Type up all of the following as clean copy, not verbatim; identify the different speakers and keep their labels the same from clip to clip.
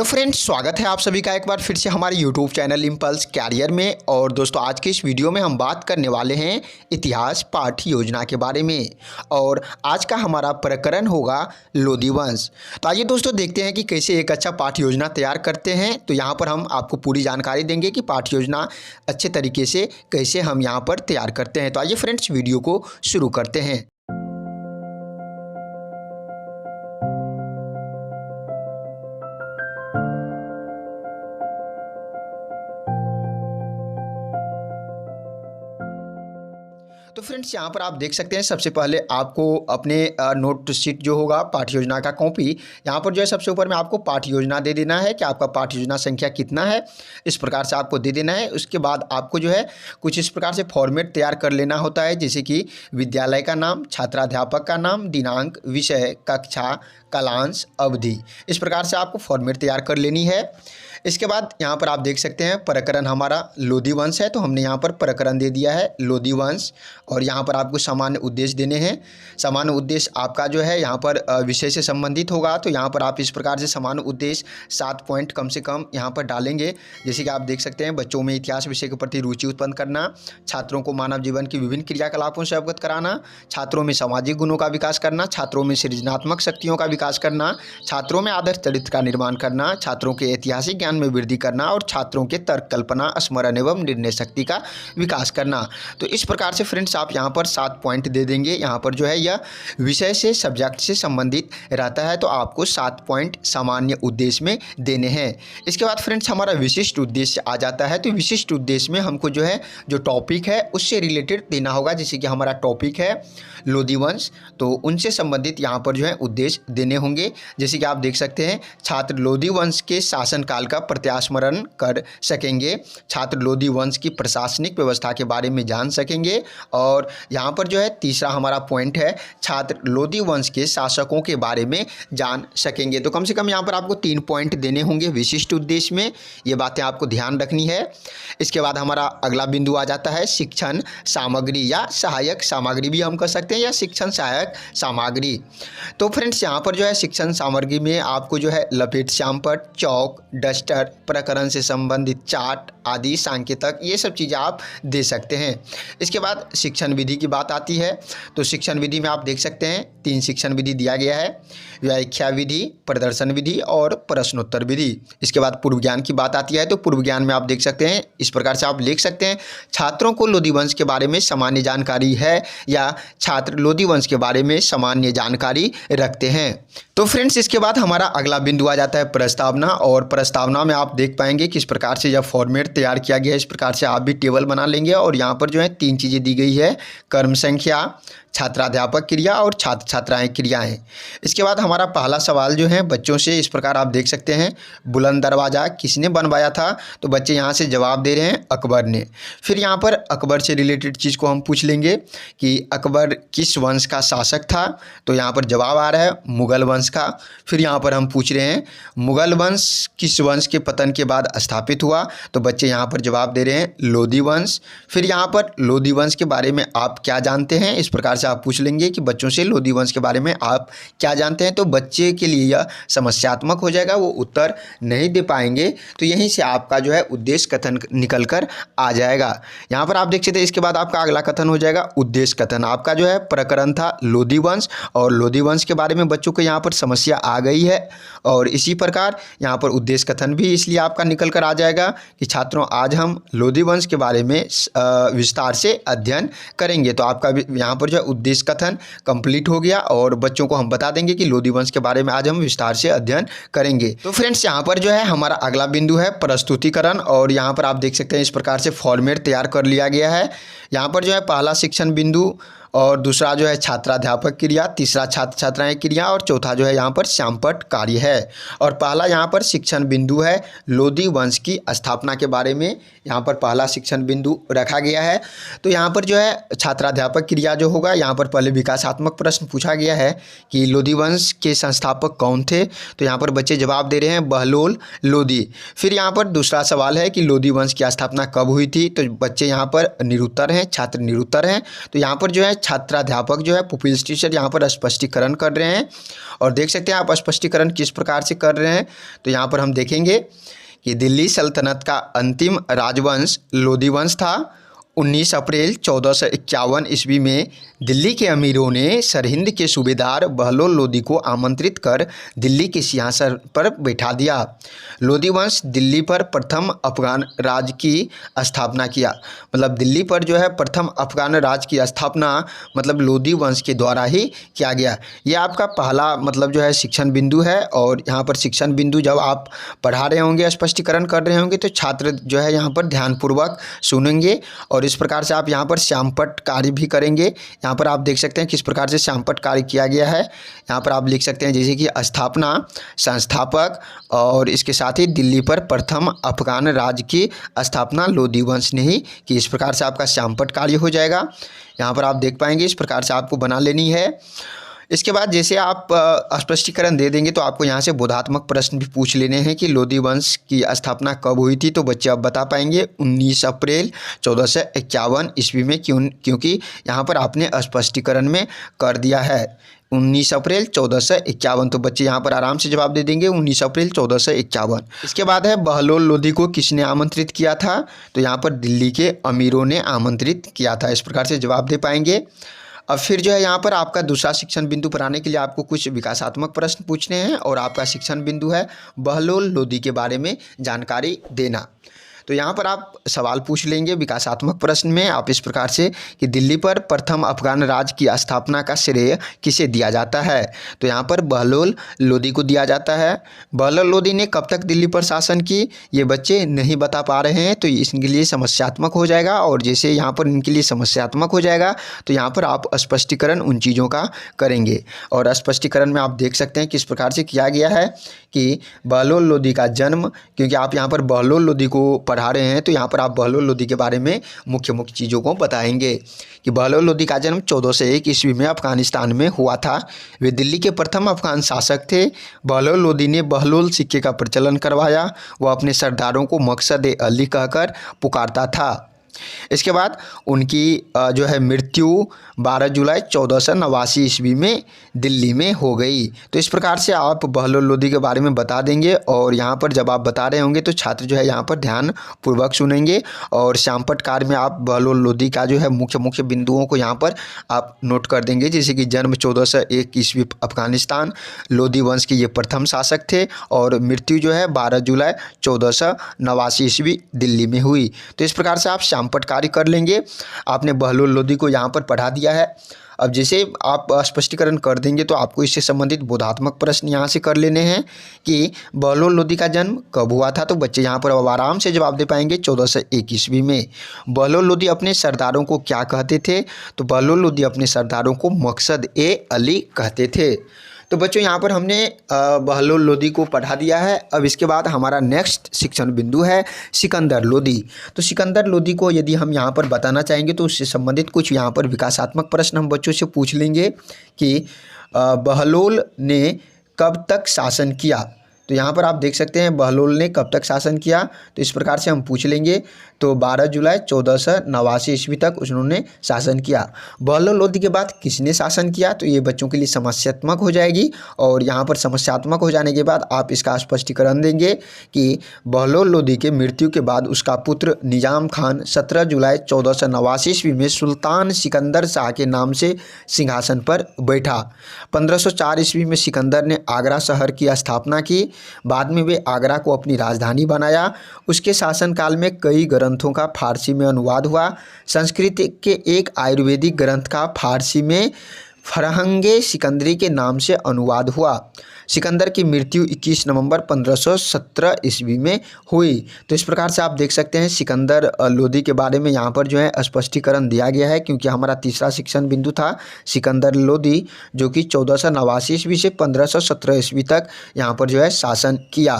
Speaker 1: Hello friends, स्वागत है आप सभी का एक बार फिर से हमारे यूट्यूब चैनल इम्पल्स कैरियर में। और दोस्तों, आज के इस वीडियो में हम बात करने वाले हैं इतिहास पाठ्य योजना के बारे में। और आज का हमारा प्रकरण होगा लोधी वंश। तो आइए दोस्तों, देखते हैं कि कैसे एक अच्छा पाठ्य योजना तैयार करते हैं। तो यहाँ पर हम आपको पूरी जानकारी देंगे कि पाठ्य योजना अच्छे तरीके से कैसे हम यहाँ पर तैयार करते हैं। तो आइए फ्रेंड्स, वीडियो को शुरू करते हैं। तो फ्रेंड्स, यहाँ पर आप देख सकते हैं, सबसे पहले आपको अपने नोट शीट जो होगा पाठ्य योजना का कॉपी, यहाँ पर जो है सबसे ऊपर में आपको पाठ्य योजना दे देना है कि आपका पाठ्य योजना संख्या कितना है। इस प्रकार से आपको दे देना है। उसके बाद आपको जो है कुछ इस प्रकार से फॉर्मेट तैयार कर लेना होता है, जैसे कि विद्यालय का नाम, छात्राध्यापक का नाम, दिनांक, विषय, कक्षा, कालांश, अवधि। इस प्रकार से आपको फॉर्मेट तैयार कर लेनी है। इसके बाद यहाँ पर आप देख सकते हैं प्रकरण हमारा लोधी वंश है, तो हमने यहाँ पर प्रकरण दे दिया है लोधी वंश। और यहाँ पर आपको सामान्य उद्देश्य देने हैं। सामान्य उद्देश्य आपका जो है यहाँ पर विषय से संबंधित होगा। तो यहाँ पर आप इस प्रकार से सामान्य उद्देश्य 7 पॉइंट कम से कम यहाँ पर डालेंगे। जैसे कि आप देख सकते हैं, बच्चों में इतिहास विषय के प्रति रुचि उत्पन्न करना, छात्रों को मानव जीवन की विभिन्न क्रियाकलापों से अवगत कराना, छात्रों में सामाजिक गुणों का विकास करना, छात्रों में सृजनात्मक शक्तियों का विकास करना, छात्रों में आदर्श चरित्र का निर्माण करना, छात्रों के ऐतिहासिक ज्ञान में वृद्धि करना और छात्रों के तर्क, कल्पना, स्मरण एवं निर्णय शक्ति का विकास करना। तो इस प्रकार से फ्रेंड्स आप यहाँ पर 7 पॉइंट दे देंगे। यहाँ पर जो है यह विषय से, सब्जेक्ट से संबंधित रहता है, तो आपको 7 पॉइंट सामान्य उद्देश्य में देने हैं। इसके बाद फ्रेंड्स हमारा विशिष्ट उद्देश्य आ जाता है। तो विशिष्ट उद्देश्य में हमको जो है जो टॉपिक है उससे रिलेटेड देना होगा। जैसे कि हमारा टॉपिक है लोधी वंश, तो उनसे संबंधित यहाँ पर जो है उद्देश्य देने होंगे। जैसे कि आप देख सकते हैं, छात्र लोधी वंश के शासनकाल का प्रत्यास्मरण कर सकेंगे, छात्र लोधी वंश की प्रशासनिक व्यवस्था के बारे में जान सकेंगे। और यहाँ पर जो है तीसरा हमारा पॉइंट है, छात्र लोधी वंश के शासकों के बारे में जान सकेंगे। तो कम से कम यहाँ पर आपको 3 पॉइंट देने होंगे विशिष्ट उद्देश्य में। ये बातें आपको ध्यान रखनी है। इसके बाद हमारा अगला बिंदु आ जाता है शिक्षण सामग्री या सहायक सामग्री भी हम कह सकते हैं, या शिक्षण सहायक सामग्री। तो फ्रेंड्स यहाँ पर जो है शिक्षण सामग्री में आपको जो है लपेट श्यामपट्ट, चौक, डस्टर, प्रकरण से संबंधित चार्ट आदि, सांकेतक, ये सब चीज़ें आप दे सकते हैं। इसके बाद शिक्षण विधि की बात आती है। तो शिक्षण विधि में आप देख सकते हैं 3 शिक्षण विधि दिया गया है, व्याख्या विधि, प्रदर्शन विधि और प्रश्नोत्तर विधि। इसके बाद पूर्व ज्ञान की बात आती है। तो पूर्व ज्ञान में आप देख सकते हैं, इस प्रकार से आप लिख सकते हैं, छात्रों को लोधी वंश के बारे में सामान्य जानकारी है, या छात्र लोधी वंश के बारे में सामान्य जानकारी रखते हैं। तो फ्रेंड्स इसके बाद हमारा अगला बिंदु आ जाता है प्रस्तावना। और प्रस्तावना में आप देख पाएंगे किस प्रकार से यह फॉर्मेट तैयार किया गया है। इस प्रकार से आप भी टेबल बना लेंगे। और यहाँ पर जो है 3 चीज़ें दी गई है, कर्म संख्या, छात्राध्यापक क्रिया और छात्र छात्राएं क्रियाएं। इसके बाद हमारा पहला सवाल जो है बच्चों से, इस प्रकार आप देख सकते हैं, बुलंद दरवाज़ा किसने बनवाया था? तो बच्चे यहाँ से जवाब दे रहे हैं अकबर ने। फिर यहाँ पर अकबर से रिलेटेड चीज़ को हम पूछ लेंगे कि अकबर किस वंश का शासक था? तो यहाँ पर जवाब आ रहा है मुगल वंश का। फिर यहाँ पर हम पूछ रहे हैं मुगल वंश किस वंश के पतन के बाद स्थापित हुआ? तो बच्चे यहाँ पर जवाब दे रहे हैं लोधी वंश। फिर यहाँ पर लोधी वंश के बारे में आप क्या जानते हैं? इस प्रकार से आप पूछ लेंगे कि बच्चों से लोधी वंश के बारे में आप क्या जानते हैं। तो बच्चे के लिए यह समस्यात्मक हो जाएगा, वो उत्तर नहीं दे पाएंगे। तो यहीं से आपका जो है उद्देश्य कथन निकल कर आ जाएगा। यहाँ पर आप देख सकते हैं, इसके बाद आपका अगला कथन हो जाएगा उद्देश्य कथन। आपका जो है प्रकरण था लोधी वंश, और लोधी वंश के बारे में बच्चों को यहाँ पर समस्या आ गई है। और इसी प्रकार यहाँ पर उद्देश्य कथन भी इसलिए आपका निकल कर आ जाएगा कि छात्रों आज हम लोधी वंश के बारे में विस्तार से अध्ययन करेंगे। तो आपका यहाँ पर जो है उद्देश्य कथन कंप्लीट हो गया, और बच्चों को हम बता देंगे कि लोधी वंश के बारे में आज हम विस्तार से अध्ययन करेंगे। तो फ्रेंड्स यहाँ पर जो है हमारा अगला बिंदु है प्रस्तुतिकरण। और यहाँ पर आप देख सकते हैं, इस प्रकार से फॉर्मेट तैयार कर लिया गया है। यहाँ पर जो है पहला शिक्षण बिंदु, और दूसरा जो है छात्राध्यापक क्रिया, तीसरा छात्र छात्राएं क्रिया, और चौथा जो है यहाँ पर श्यामपट्ट कार्य है। और पहला यहाँ पर शिक्षण बिंदु है लोधी वंश की स्थापना के बारे में, यहाँ पर पहला शिक्षण बिंदु रखा गया है। तो यहाँ पर जो है छात्राध्यापक क्रिया जो होगा, यहाँ पर पहले विकासात्मक प्रश्न पूछा गया है कि लोधी वंश के संस्थापक कौन थे? तो यहाँ पर बच्चे जवाब दे रहे हैं बहलोल लोधी। फिर यहाँ पर दूसरा सवाल है कि लोधी वंश की स्थापना कब हुई थी? तो बच्चे यहाँ पर निरुत्तर हैं, छात्र निरुत्तर हैं। तो यहाँ पर जो है छात्राध्यापक जो है पुपिल्स टीचर यहाँ पर स्पष्टीकरण कर रहे हैं। और देख सकते हैं आप स्पष्टीकरण किस प्रकार से कर रहे हैं। तो यहाँ पर हम देखेंगे कि दिल्ली सल्तनत का अंतिम राजवंश लोदी वंश था। 19 अप्रैल 1451 ईस्वी में दिल्ली के अमीरों ने सरहिंद के सूबेदार बहलोल लोदी को आमंत्रित कर दिल्ली के सिंहासन पर बैठा दिया। लोदी वंश दिल्ली पर प्रथम अफगान राज की स्थापना किया। मतलब दिल्ली पर जो है प्रथम अफगान राज की स्थापना मतलब लोदी वंश के द्वारा ही किया गया। ये आपका पहला मतलब जो है शिक्षण बिंदु है। और यहाँ पर शिक्षण बिंदु जब आप पढ़ा रहे होंगे, स्पष्टीकरण कर रहे होंगे, तो छात्र जो है यहाँ पर ध्यानपूर्वक सुनेंगे। और इस प्रकार से आप यहाँ पर श्यामपट्ट कार्य भी करेंगे। यहाँ पर आप देख सकते हैं किस प्रकार से श्यामपट्ट कार्य किया गया है। यहाँ पर आप लिख सकते हैं जैसे कि स्थापना, संस्थापक और इसके साथ ही दिल्ली पर प्रथम अफगान राज की स्थापना लोदी वंश ने ही की। इस प्रकार से आपका श्यामपट्ट कार्य हो जाएगा। यहाँ पर आप देख पाएंगे इस प्रकार से आपको बना लेनी है। इसके बाद जैसे आप स्पष्टीकरण दे देंगे तो आपको यहाँ से बोधात्मक प्रश्न भी पूछ लेने हैं कि लोदी वंश की स्थापना कब हुई थी। तो बच्चे अब बता पाएंगे 19 अप्रैल 1451 ईस्वी में, क्योंकि यहाँ पर आपने स्पष्टीकरण में कर दिया है 19 अप्रैल 1451। तो बच्चे यहाँ पर आराम से जवाब दे देंगे 19 अप्रैल 1451। इसके बाद है बहलोल लोदी को किसने आमंत्रित किया था। तो यहाँ पर दिल्ली के अमीरों ने आमंत्रित किया था। इस प्रकार से जवाब दे पाएंगे। अब फिर जो है यहाँ पर आपका दूसरा शिक्षण बिंदु पर आने के लिए आपको कुछ विकासात्मक प्रश्न पूछने हैं। और आपका शिक्षण बिंदु है बहलोल लोदी के बारे में जानकारी देना। तो यहाँ पर आप सवाल पूछ लेंगे विकासात्मक प्रश्न में आप इस प्रकार से कि दिल्ली पर प्रथम अफगान राज की स्थापना का श्रेय किसे दिया जाता है। तो यहाँ पर बहलोल लोदी को दिया जाता है। बहलोल लोदी ने कब तक दिल्ली पर शासन की, ये बच्चे नहीं बता पा रहे हैं, तो इनके लिए समस्यात्मक हो जाएगा। और जैसे यहाँ पर इनके लिए समस्यात्मक हो जाएगा तो यहाँ पर आप स्पष्टीकरण उन चीज़ों का करेंगे। और स्पष्टीकरण में आप देख सकते हैं किस प्रकार से किया गया है कि बहलोल लोदी का जन्म, क्योंकि आप यहाँ पर बहलोल लोदी को पढ़ा रहे हैं तो यहाँ पर आप बहलोल लोदी के बारे में मुख्य मुख्य चीज़ों को बताएंगे कि बहलोल लोदी का जन्म 1401 ईस्वी में अफगानिस्तान में हुआ था। वे दिल्ली के प्रथम अफगान शासक थे। बहलोल लोदी ने बहलोल सिक्के का प्रचलन करवाया। वह अपने सरदारों को मकसद-ए-अली कहकर पुकारता था। इसके बाद उनकी जो है मृत्यु 12 जुलाई 1489 ईस्वी में दिल्ली में हो गई। तो इस प्रकार से आप बहलोल लोदी के बारे में बता देंगे। और यहाँ पर जब आप बता रहे होंगे तो छात्र जो है यहाँ पर ध्यान पूर्वक सुनेंगे। और श्यामपट्ट कार्य में आप बहलोल लोदी का जो है मुख्य मुख्य बिंदुओं को यहाँ पर आप नोट कर देंगे। जैसे कि जन्म 1401 ईस्वी अफगानिस्तान, लोदी वंश के ये प्रथम शासक थे और मृत्यु जो है 12 जुलाई 1489 ईस्वी दिल्ली में हुई। तो इस प्रकार से आप श्यामपट्ट कार्य कर लेंगे। आपने बहलोल लोदी को यहाँ पर पढ़ा दिया है। अब जैसे आप स्पष्टीकरण कर देंगे तो आपको इससे संबंधित बोधात्मक प्रश्न यहाँ से कर लेने हैं कि बहलोल लोदी का जन्म कब हुआ था। तो बच्चे यहाँ पर अब आराम से जवाब दे पाएंगे 1401 ईस्वी में। बहलोल लोदी अपने सरदारों को क्या कहते थे। तो बहलोल लोदी अपने सरदारों को मकसद-ए-अली कहते थे। तो बच्चों यहाँ पर हमने बहलोल लोदी को पढ़ा दिया है। अब इसके बाद हमारा नेक्स्ट शिक्षण बिंदु है सिकंदर लोदी। तो सिकंदर लोदी को यदि हम यहाँ पर बताना चाहेंगे तो उससे संबंधित कुछ यहाँ पर विकासात्मक प्रश्न हम बच्चों से पूछ लेंगे कि बहलोल ने कब तक शासन किया। तो यहाँ पर आप देख सकते हैं बहलोल ने कब तक शासन किया। तो इस प्रकार से हम पूछ लेंगे। तो 12 जुलाई 1489 ईस्वी तक उन्होंने शासन किया। बहलोल लोदी के बाद किसने शासन किया। तो ये बच्चों के लिए समस्यात्मक हो जाएगी। और यहाँ पर समस्यात्मक हो जाने के बाद आप इसका स्पष्टीकरण देंगे कि बहलोल लोदी के मृत्यु के बाद उसका पुत्र निजाम खान 17 जुलाई 1489 ईस्वी में सुल्तान सिकंदर शाह के नाम से सिंहासन पर बैठा। 1504 ईस्वी में सिकंदर ने आगरा शहर की स्थापना की। बाद में वे आगरा को अपनी राजधानी बनाया। उसके शासनकाल में कई ग्रंथों का फारसी में अनुवाद हुआ। संस्कृत के एक आयुर्वेदिक ग्रंथ का फारसी में फरहंगे सिकंदरी के नाम से अनुवाद हुआ। सिकंदर की मृत्यु 21 नवंबर 1517 ईस्वी में हुई। तो इस प्रकार से आप देख सकते हैं सिकंदर लोदी के बारे में यहाँ पर जो है स्पष्टीकरण दिया गया है, क्योंकि हमारा तीसरा शिक्षण बिंदु था सिकंदर लोदी, जो कि 1489 ईस्वी से 1517 ईस्वी तक यहाँ पर जो है शासन किया।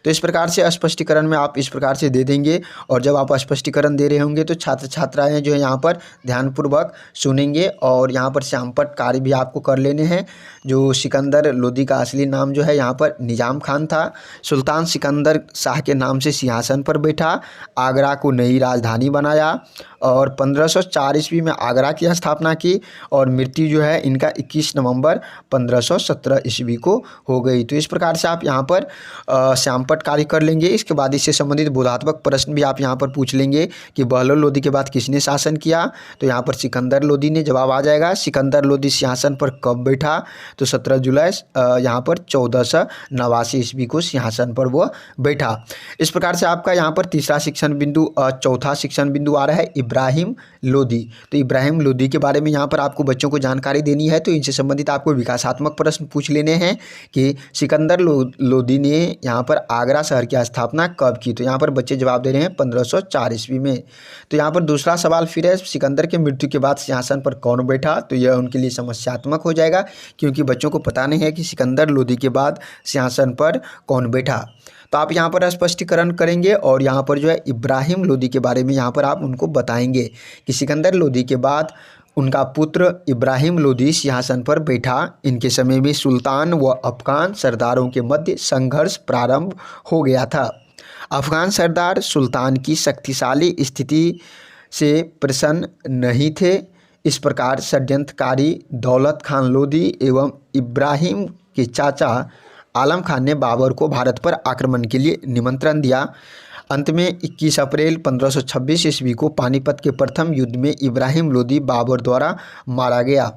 Speaker 1: तो इस प्रकार से स्पष्टीकरण में आप इस प्रकार से दे देंगे। और जब आप स्पष्टीकरण दे रहे होंगे तो छात्र छात्राएँ जो है यहाँ पर ध्यानपूर्वक सुनेंगे और यहाँ पर श्यामपट्ट कार्य भी आपको कर लेने हैं। जो सिकंदर लोदी का असली नाम जो है यहाँ पर निज़ाम खान था। सुल्तान सिकंदर शाह के नाम से सिंहासन पर बैठा, आगरा को नई राजधानी बनाया और 1504 ईस्वी में आगरा की स्थापना की और मृत्यु जो है इनका 21 नवंबर 1517 ईस्वी को हो गई। तो इस प्रकार से आप यहाँ पर श्यामपट्ट कार्य कर लेंगे। इसके बाद इससे संबंधित बोधात्मक प्रश्न भी आप यहाँ पर पूछ लेंगे कि बहलोल लोदी के बाद किसने शासन किया, तो यहाँ पर सिकंदर लोदी ने जवाब आ जाएगा। सिकंदर लोदी सिंहासन पर कब बैठा, तो 17 जुलाई यहाँ पर 1489 ईस्वी को सिंहासन पर वो बैठा। इस प्रकार से आपका यहाँ पर तीसरा शिक्षण बिंदु, चौथा शिक्षण बिंदु आ रहा है इब्राहिम लोदी। तो इब्राहिम लोदी के बारे में यहाँ पर आपको बच्चों को जानकारी देनी है। तो इनसे संबंधित आपको विकासात्मक प्रश्न पूछ लेने हैं कि सिकंदर लोदी ने यहाँ पर आगरा शहर की स्थापना कब की, तो यहाँ पर बच्चे जवाब दे रहे हैं 1504 ईस्वी में। तो यहाँ पर दूसरा सवाल फिर है, सिकंदर के मृत्यु के बाद सिंहासन पर कौन बैठा, तो यह उनके लिए समस्यात्मक हो जाएगा क्योंकि बच्चों को पता नहीं है कि सिकंदर लोदी के बाद सिंहासन पर कौन बैठा। तो आप यहाँ पर स्पष्टीकरण करेंगे और यहाँ पर जो है इब्राहिम लोदी के बारे में यहाँ पर आप उनको बताएंगे कि सिकंदर लोदी के बाद उनका पुत्र इब्राहिम लोदी सिंहासन पर बैठा। इनके समय में सुल्तान व अफगान सरदारों के मध्य संघर्ष प्रारंभ हो गया था। अफगान सरदार सुल्तान की शक्तिशाली स्थिति से प्रसन्न नहीं थे। इस प्रकार षड्यंत्रकारी दौलत खान लोदी एवं इब्राहिम के चाचा आलम खान ने बाबर को भारत पर आक्रमण के लिए निमंत्रण दिया। अंत में 21 अप्रैल 1526 ईस्वी को पानीपत के प्रथम युद्ध में इब्राहिम लोदी बाबर द्वारा मारा गया।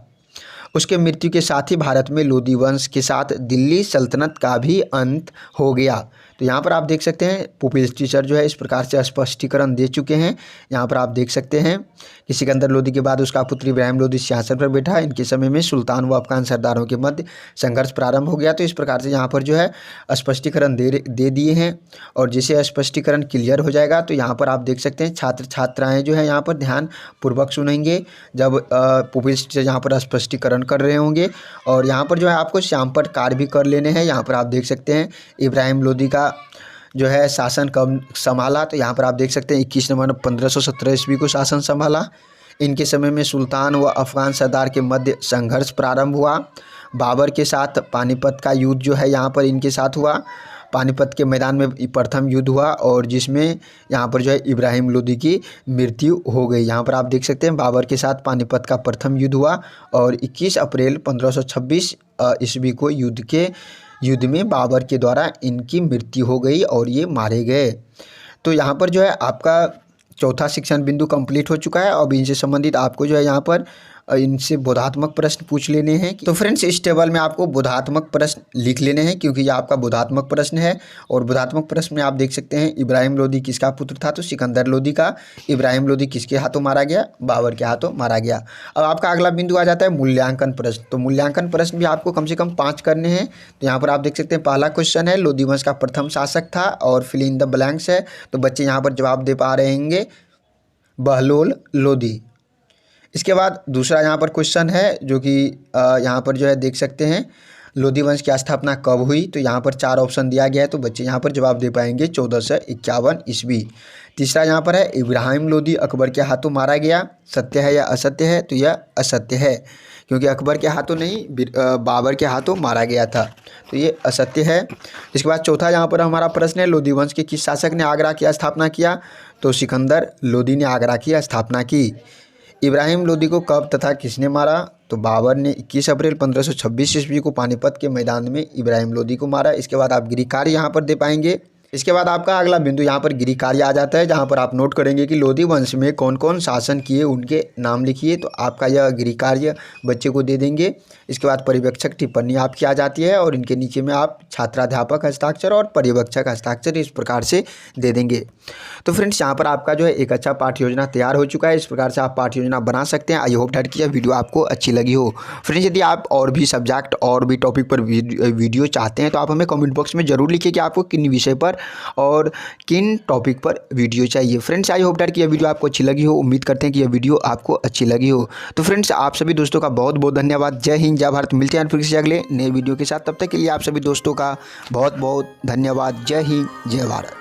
Speaker 1: उसके मृत्यु के साथ ही भारत में लोदी वंश के साथ दिल्ली सल्तनत का भी अंत हो गया। तो यहाँ पर आप देख सकते हैं पुपिल्स टीचर जो है इस प्रकार से स्पष्टीकरण दे चुके हैं। यहाँ पर आप देख सकते हैं कि सिकंदर लोदी के बाद उसका पुत्र इब्राहिम लोदी सिंहासन पर बैठा। इनके समय में सुल्तान व अफगान सरदारों के मध्य संघर्ष प्रारंभ हो गया। तो इस प्रकार से यहाँ पर जो है स्पष्टीकरण दे दिए हैं और जिसे स्पष्टीकरण क्लियर हो जाएगा तो यहाँ पर आप देख सकते हैं छात्र छात्राएँ जो है यहाँ पर ध्यान पूर्वक सुनेंगे जब पुपिल्स टीचर यहाँ पर स्पष्टीकरण कर रहे होंगे। और यहाँ पर जो है आपको श्यामपट्ट कार्य भी कर लेने हैं। यहाँ पर आप देख सकते हैं इब्राहिम लोदी का जो है शासन कब संभाला, तो यहाँ पर आप देख सकते हैं 21 नवंबर 1517 ईस्वी को शासन संभाला। इनके समय में सुल्तान व अफगान सरदार के मध्य संघर्ष प्रारंभ हुआ। बाबर के साथ पानीपत का युद्ध जो है यहाँ पर इनके साथ हुआ। पानीपत के मैदान में प्रथम युद्ध हुआ और जिसमें यहाँ पर जो है इब्राहिम लोदी की मृत्यु हो गई। यहाँ पर आप देख सकते हैं बाबर के साथ पानीपत का प्रथम युद्ध हुआ और 21 अप्रैल 1526 ईस्वी को युद्ध में बाबर के द्वारा इनकी मृत्यु हो गई और ये मारे गए। तो यहाँ पर जो है आपका चौथा शिक्षण बिंदु कंप्लीट हो चुका है। अब इनसे संबंधित आपको जो है यहाँ पर इनसे बोधात्मक प्रश्न पूछ लेने हैं। तो फ्रेंड्स इस टेबल में आपको बोधात्मक प्रश्न लिख लेने हैं क्योंकि ये आपका बोधात्मक प्रश्न है। और बोधात्मक प्रश्न में आप देख सकते हैं इब्राहिम लोदी किसका पुत्र था, तो सिकंदर लोदी का। इब्राहिम लोदी किसके हाथों मारा गया, बाबर के हाथों मारा गया। अब आपका अगला बिंदु आ जाता है मूल्यांकन प्रश्न। तो मूल्यांकन प्रश्न भी आपको कम से कम 5 करने हैं। तो यहाँ पर आप देख सकते हैं पहला क्वेश्चन है लोदी वंश का प्रथम शासक था और फिल इन द ब्लैंक्स है। तो बच्चे यहाँ पर जवाब दे पा रहे होंगे बहलोल लोदी। इसके बाद दूसरा यहाँ पर क्वेश्चन है जो कि यहाँ पर जो है देख सकते हैं लोदी वंश की स्थापना कब हुई, तो यहाँ पर 4 ऑप्शन दिया गया है। तो बच्चे यहाँ पर जवाब दे पाएंगे 1451 ईस्वी। तीसरा यहाँ पर है इब्राहिम लोदी अकबर के हाथों मारा गया, सत्य है या असत्य है, तो यह असत्य है क्योंकि अकबर के हाथों नहीं बाबर के हाथों मारा गया था, तो ये असत्य है। इसके बाद चौथा यहाँ पर हमारा प्रश्न है लोदी वंश के किस शासक ने आगरा की स्थापना किया, तो सिकंदर लोदी ने आगरा की स्थापना की। इब्राहिम लोदी को कब तथा किसने मारा, तो बाबर ने 21 अप्रैल 1526 ईस्वी को पानीपत के मैदान में इब्राहिम लोदी को मारा। इसके बाद आप गृह कार्य यहाँ पर दे पाएंगे। इसके बाद आपका अगला बिंदु यहाँ पर गृह कार्य आ जाता है जहाँ पर आप नोट करेंगे कि लोदी वंश में कौन कौन शासन किए उनके नाम लिखिए। तो आपका यह गृह कार्य बच्चे को दे देंगे। इसके बाद पर्यवेक्षक टिप्पणी आपकी आ जाती है और इनके नीचे में आप छात्राध्यापक हस्ताक्षर और पर्यवेक्षक हस्ताक्षर इस प्रकार से दे देंगे। तो फ्रेंड्स यहाँ पर आपका जो है एक अच्छा पाठ्य योजना तैयार हो चुका है। इस प्रकार से आप पाठ्य योजना बना सकते हैं। आई होप डैट कि यह वीडियो आपको अच्छी लगी हो। फ्रेंड्स यदि आप और भी सब्जेक्ट और भी टॉपिक पर वीडियो चाहते हैं तो आप हमें कमेंट बॉक्स में जरूर लिखिए कि आपको किन विषय पर और किन टॉपिक पर वीडियो चाहिए। फ्रेंड्स आई होप डैट कि यह वीडियो आपको अच्छी लगी हो। उम्मीद करते हैं कि यह वीडियो आपको अच्छी लगी हो। तो फ्रेंड्स आप सभी दोस्तों का बहुत बहुत धन्यवाद। जय हिंद जय भारत। मिलते हैं फिर से अगले नए वीडियो के साथ। तब तक के लिए आप सभी दोस्तों का बहुत बहुत धन्यवाद। जय हिंद जय भारत।